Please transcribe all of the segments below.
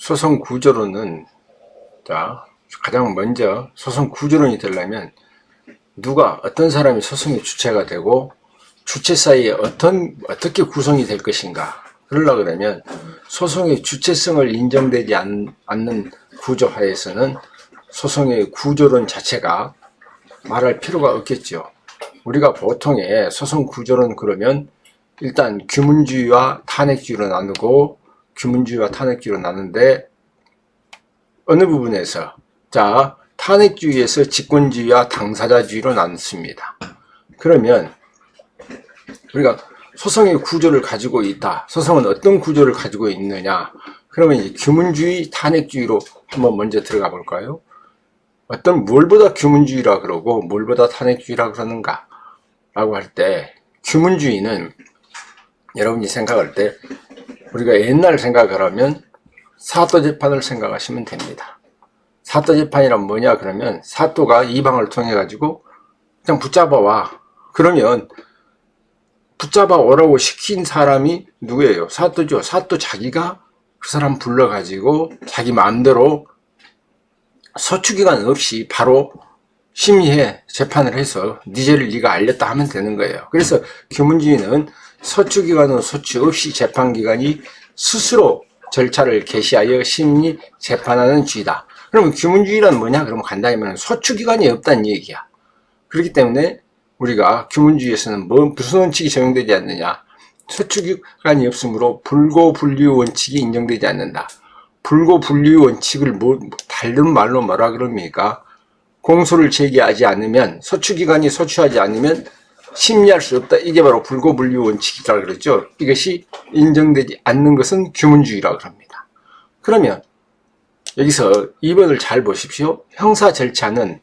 소송 구조론은, 자, 가장 먼저 소송 구조론이 되려면 어떤 사람이 소송의 주체가 되고 주체 사이에 어떻게 구성이 될 것인가. 그러려고 그러면 소송의 주체성을 인정되지 않는 구조 하에서는 소송의 구조론 자체가 말할 필요가 없겠죠. 우리가 보통의 소송 구조론 그러면 일단 규문주의와 탄핵주의로 나누고, 규문주의와 탄핵주의로 나누는데 어느 부분에서, 자, 탄핵주의에서 직권주의와 당사자주의로 나눴습니다. 그러면 우리가 소송의 구조를 가지고 있다. 소송은 어떤 구조를 가지고 있느냐? 그러면 이제 규문주의, 탄핵주의로 한번 먼저 들어가 볼까요? 뭘보다 규문주의라 그러고 뭘보다 탄핵주의라 그러는가? 라고 할 때, 규문주의는 여러분이 생각할 때 우리가 옛날 생각을 하면 사또재판을 생각하시면 됩니다. 사또재판이란 뭐냐 그러면 사또가 이방을 통해 가지고 그냥 붙잡아 와. 그러면 붙잡아 오라고 시킨 사람이 누구예요? 사또죠. 사또 자기가 그 사람 불러 가지고 자기 마음대로 서추기간 없이 바로 심의해 재판을 해서 네 죄를 네가 알렸다 하면 되는 거예요. 그래서 규문주의는 서추기간은 소추 없이 재판기관이 스스로 절차를 개시하여 심리 재판하는 주의다. 그러면 규문주의란 뭐냐? 그러면 간단히 말하면 소추기관이 없다는 얘기야. 그렇기 때문에 우리가 규문주의에서는 무슨 원칙이 적용되지 않느냐? 소추기관이 없으므로 불고불리의 원칙이 인정되지 않는다. 불고불리의 원칙을 다른 말로 뭐라 그럽니까? 공소를 제기하지 않으면, 소추기관이 소추하지 않으면 심리할 수 없다. 이게 바로 불고불리의 원칙이라고 그러죠. 이것이 인정되지 않는 것은 규문주의라고 합니다. 그러면 여기서 2번을 잘 보십시오. 형사 절차는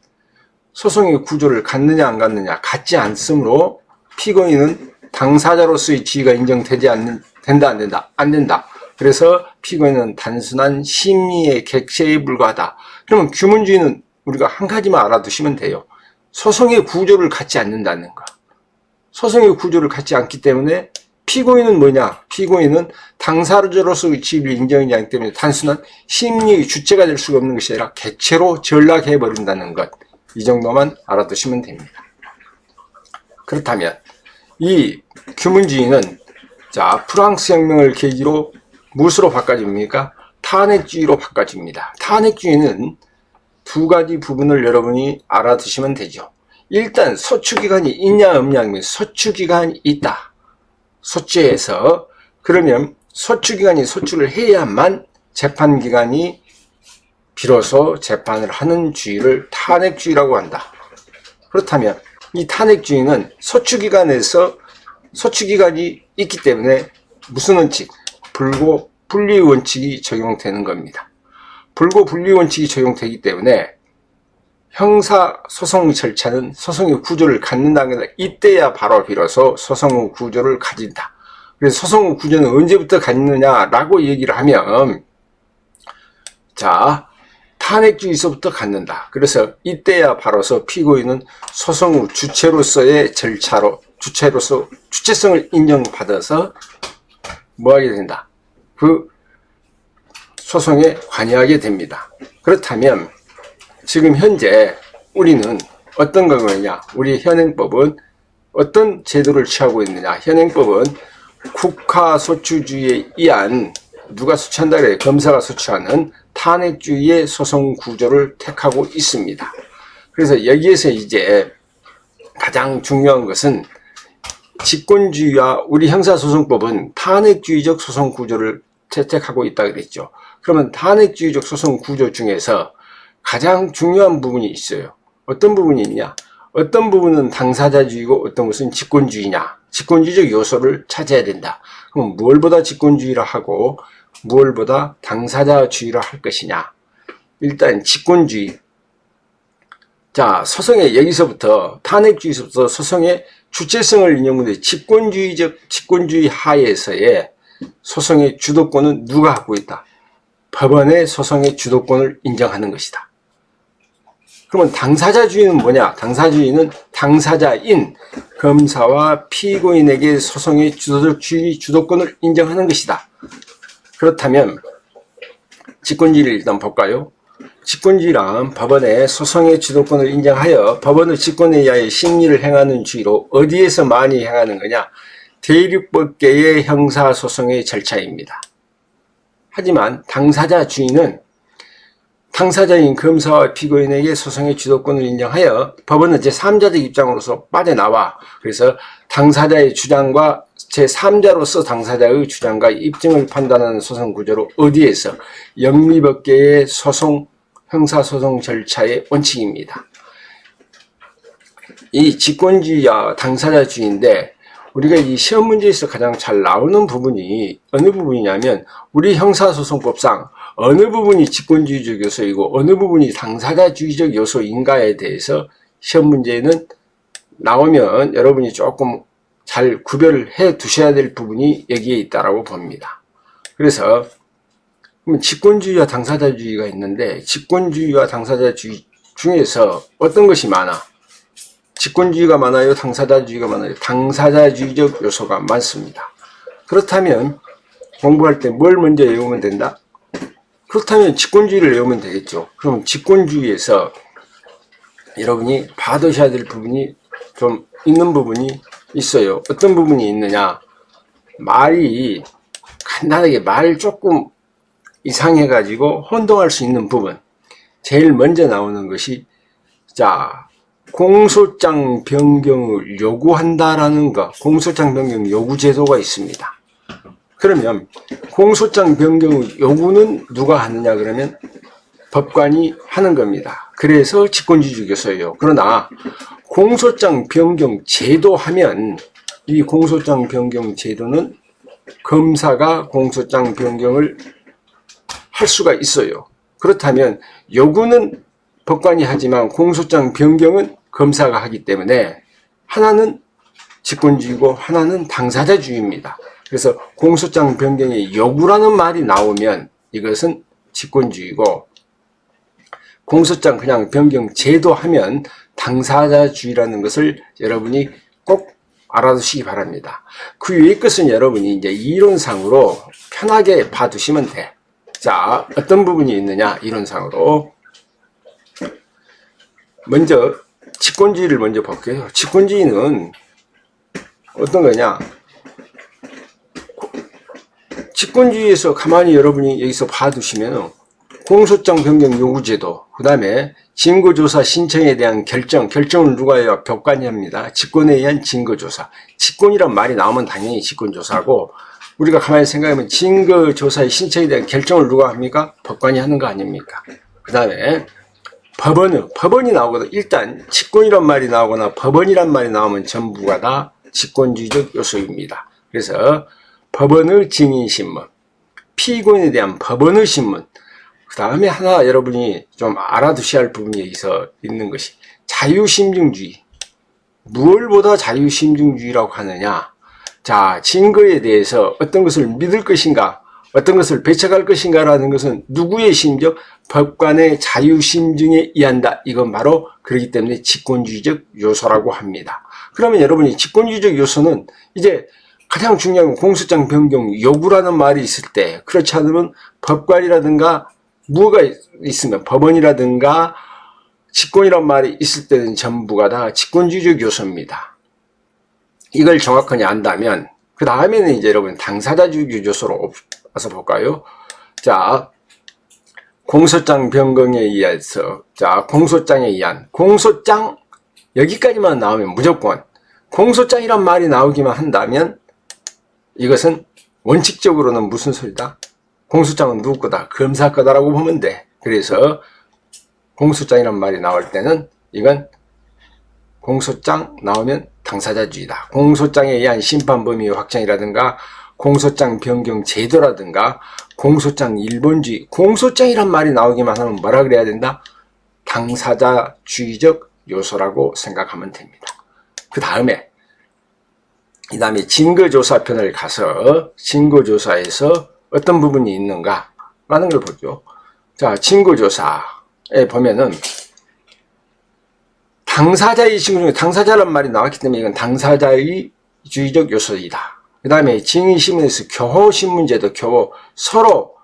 소송의 구조를 갖느냐 안 갖느냐, 갖지 않으므로 피고인은 당사자로서의 지위가 인정되지 된다 안 된다? 안 된다. 그래서 피고인은 단순한 심리의 객체에 불과하다. 그러면 규문주의는 우리가 한 가지만 알아두시면 돼요. 소송의 구조를 갖지 않는다는 거. 소송의 구조를 갖지 않기 때문에 피고인은 뭐냐? 피고인은 당사자로서의 지위를 인정하지 않기 때문에 단순한 심리의 주체가 될 수가 없는 것이 아니라 객체로 전락해버린다는 것. 이 정도만 알아두시면 됩니다. 그렇다면 이 규문주의는, 자, 프랑스 혁명을 계기로 무엇으로 바꿔집니까? 탄핵주의로 바꿔집니다. 탄핵주의는 두 가지 부분을 여러분이 알아두시면 되죠. 일단 소추기간이 있냐 없냐 하면 소추기간이 있다. 소추해서, 그러면 소추기간이 소추를 해야만 재판기관이 비로소 재판을 하는 주의를 탄핵주의라고 한다. 그렇다면 이 탄핵주의는 소추기간에서 소추기간이 있기 때문에 무슨 원칙? 불고불리의 원칙이 적용되는 겁니다. 불고불리의 원칙이 적용되기 때문에 형사소송 절차는 소송의 구조를 갖는다는 게 이때야 바로 비로소 소송의 구조를 가진다. 그래서 소송의 구조는 언제부터 갖느냐라고 얘기를 하면, 자, 탄핵주의서부터 갖는다. 그래서 이때야 바로서 피고인은 소송의 주체로서의 주체성을 인정받아서 뭐 하게 된다? 그 소송에 관여하게 됩니다. 그렇다면 지금 현재 우리는 어떤 거냐? 우리 현행법은 어떤 제도를 취하고 있느냐? 현행법은 국가소추주의에 의한, 누가 소추한다 그래요? 검사가 소추하는 탄핵주의의 소송 구조를 택하고 있습니다. 그래서 여기에서 이제 가장 중요한 것은 직권주의와 우리 형사소송법은 탄핵주의적 소송 구조를 채택하고 있다 그랬죠. 그러면 탄핵주의적 소송 구조 중에서 가장 중요한 부분이 있어요. 어떤 부분이 있냐? 어떤 부분은 당사자주의고 어떤 것은 직권주의냐? 직권주의적 요소를 찾아야 된다. 그럼 무엇보다 직권주의라 하고 무엇보다 당사자주의라 할 것이냐? 일단 직권주의. 자, 소송의 여기서부터 탄핵주의에서부터 소송의 주체성을 인정하는데 직권주의 하에서의 소송의 주도권은 누가 갖고 있다? 법원의 소송의 주도권을 인정하는 것이다. 그러면 당사자주의는 뭐냐? 당사자주의는 당사자인 검사와 피고인에게 소송의 주도권을 인정하는 것이다. 그렇다면 직권주의를 일단 볼까요? 직권주의란 법원의 소송의 주도권을 인정하여 법원의 직권에 의하여 심리를 행하는 주의로 어디에서 많이 행하는 거냐? 대륙법계의 형사소송의 절차입니다. 하지만 당사자주의는 당사자인 검사와 피고인에게 소송의 주도권을 인정하여 법원은 제3자적 입장으로서 빠져나와 그래서 당사자의 주장과 제3자로서 당사자의 주장과 입증을 판단하는 소송 구조로 어디에서 영미법계의 소송 형사소송 절차의 원칙입니다. 이 직권주의와 당사자주의인데 우리가 이 시험 문제에서 가장 잘 나오는 부분이 어느 부분이냐면 우리 형사소송법상 어느 부분이 직권주의적 요소이고 어느 부분이 당사자주의적 요소인가에 대해서 시험 문제에는 나오면 여러분이 조금 잘 구별을 해 두셔야 될 부분이 여기에 있다라고 봅니다. 그래서 직권주의와 당사자주의가 있는데 직권주의와 당사자주의 중에서 어떤 것이 많아? 직권주의가 많아요? 당사자주의가 많아요? 당사자주의적 요소가 많습니다. 그렇다면 공부할 때 뭘 먼저 외우면 된다? 그렇다면 직권주의를 외우면 되겠죠. 그럼 직권주의에서 여러분이 봐두셔야 될 부분이 좀 있는 부분이 있어요. 어떤 부분이 있느냐? 말이 간단하게 말 조금 이상해가지고 혼동할 수 있는 부분. 제일 먼저 나오는 것이 자 공소장 변경을 요구한다라는 것, 공소장 변경 요구 제도가 있습니다. 그러면 공소장 변경 요구는 누가 하느냐 그러면 법관이 하는 겁니다. 그래서 직권주의적 요소예요. 그러나 공소장 변경 제도 하면 이 공소장 변경 제도는 검사가 공소장 변경을 할 수가 있어요. 그렇다면 요구는 법관이 하지만 공소장 변경은 검사가 하기 때문에 하나는 직권주의고 하나는 당사자주의입니다. 그래서 공소장 변경의 요구라는 말이 나오면 이것은 직권주의고 공소장 그냥 변경 제도 하면 당사자주의라는 것을 여러분이 꼭 알아두시기 바랍니다. 그 위의 것은 여러분이 이제 이론상으로 편하게 봐두시면 돼. 자, 어떤 부분이 있느냐 이론상으로 먼저 직권주의를 먼저 볼게요. 직권주의는 어떤 거냐? 직권주의에서 가만히 여러분이 여기서 봐두시면 공소장 변경 요구제도, 그 다음에 증거조사 신청에 대한 결정을 누가 해요? 법관이 합니다. 직권에 의한 증거조사. 직권이란 말이 나오면 당연히 직권조사고 우리가 가만히 생각하면 증거조사의 신청에 대한 결정을 누가 합니까? 법관이 하는 거 아닙니까? 그 다음에 법원이 나오거든. 일단 직권이란 말이 나오거나 법원이란 말이 나오면 전부가 다 직권주의적 요소입니다. 그래서 법원의 증인신문, 피고인에 대한 법원의 신문, 그 다음에 하나 여러분이 좀 알아두셔야 할 부분이 여기서 있는 것이 자유심증주의. 무엇보다 자유심증주의라고 하느냐? 자, 증거에 대해서 어떤 것을 믿을 것인가, 어떤 것을 배척할 것인가라는 것은 누구의 심정? 법관의 자유심증에 의한다. 이건 바로 그렇기 때문에 직권주의적 요소라고 합니다. 그러면 여러분이 직권주의적 요소는 이제 가장 중요한 공소장 변경 요구라는 말이 있을 때 그렇지 않으면 법관이라든가 무엇가 있으면 법원이라든가 직권이란 말이 있을 때는 전부가 다 직권주의적 요소입니다. 이걸 정확하게 안다면 그 다음에는 이제 여러분 당사자주의 요소로 와서 볼까요? 자, 공소장 변경에 의해서 자 공소장에 의한 공소장 여기까지만 나오면 무조건 공소장이란 말이 나오기만 한다면 이것은 원칙적으로는 무슨 소리다? 공소장은 누구 거다? 검사 거다라고 보면 돼. 그래서 공소장이란 말이 나올 때는 이건 공소장 나오면 당사자주의다. 공소장에 의한 심판 범위의 확정이라든가 공소장 변경 제도라든가 공소장 일본주의, 공소장이란 말이 나오기만 하면 뭐라 그래야 된다? 당사자주의적 요소라고 생각하면 됩니다. 그 다음에 증거조사편을 가서 증거조사에서 어떤 부분이 있는가 라는 걸 보죠. 자, 증거조사에 보면은 당사자의 증거 중에 당사자란 말이 나왔기 때문에 이건 당사자의 주의적 요소이다. 그 다음에 증인신문에서 교호신문제도 서로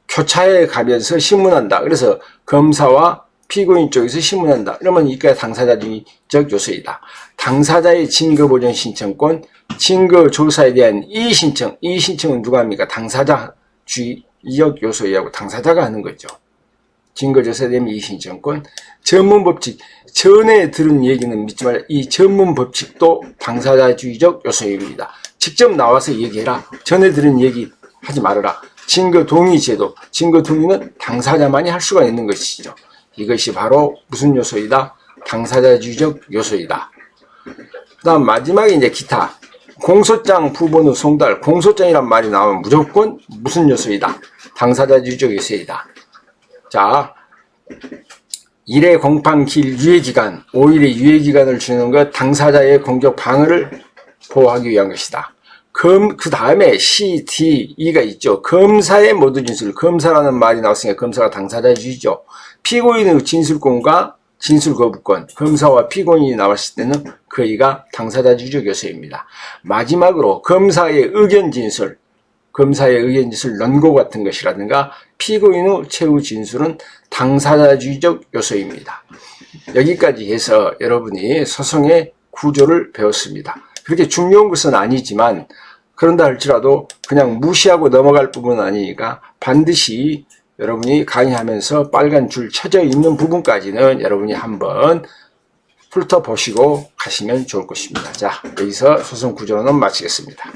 교차에 가면서 신문한다. 그래서 검사와 피고인 쪽에서 신문한다. 그러면 이게 당사자주의적 요소이다. 당사자의 증거보전 신청권, 증거조사에 대한 이의신청, 이의신청은 누가 합니까? 당사자주의적 요소이하고 당사자가 하는 거죠. 증거조사에 대한 이의신청권, 전문법칙, 전에 들은 얘기는 믿지 말라. 이 전문법칙도 당사자주의적 요소입니다. 직접 나와서 얘기해라. 전에 들은 얘기 하지 말아라. 증거동의제도, 증거동의는 당사자만이 할 수가 있는 것이죠. 이것이 바로 무슨 요소이다? 당사자주의적 요소이다. 그 다음 마지막에 이제 기타. 공소장 부번호 송달. 공소장이란 말이 나오면 무조건 무슨 요소이다? 당사자주의적 요소이다. 자, 1회 공판기일 유예기간, 5일의 유예기간을 주는 것 당사자의 공격 방어를 보호하기 위한 것이다. 그 다음에 C, D, E가 있죠. 검사의 모두 진술. 검사라는 말이 나왔으니까 검사가 당사자주의죠. 피고인의 진술권과 진술거부권. 검사와 피고인이 나왔을 때는 그이가 당사자주의적 요소입니다. 마지막으로 검사의 의견 진술. 검사의 의견 진술 논고 같은 것이라든가 피고인의 최후 진술은 당사자주의적 요소입니다. 여기까지 해서 여러분이 소송의 구조를 배웠습니다. 그렇게 중요한 것은 아니지만 그런다 할지라도 그냥 무시하고 넘어갈 부분은 아니니까 반드시 여러분이 강의하면서 빨간 줄 쳐져 있는 부분까지는 여러분이 한번 훑어보시고 가시면 좋을 것입니다. 자, 여기서 소송 구조는 마치겠습니다.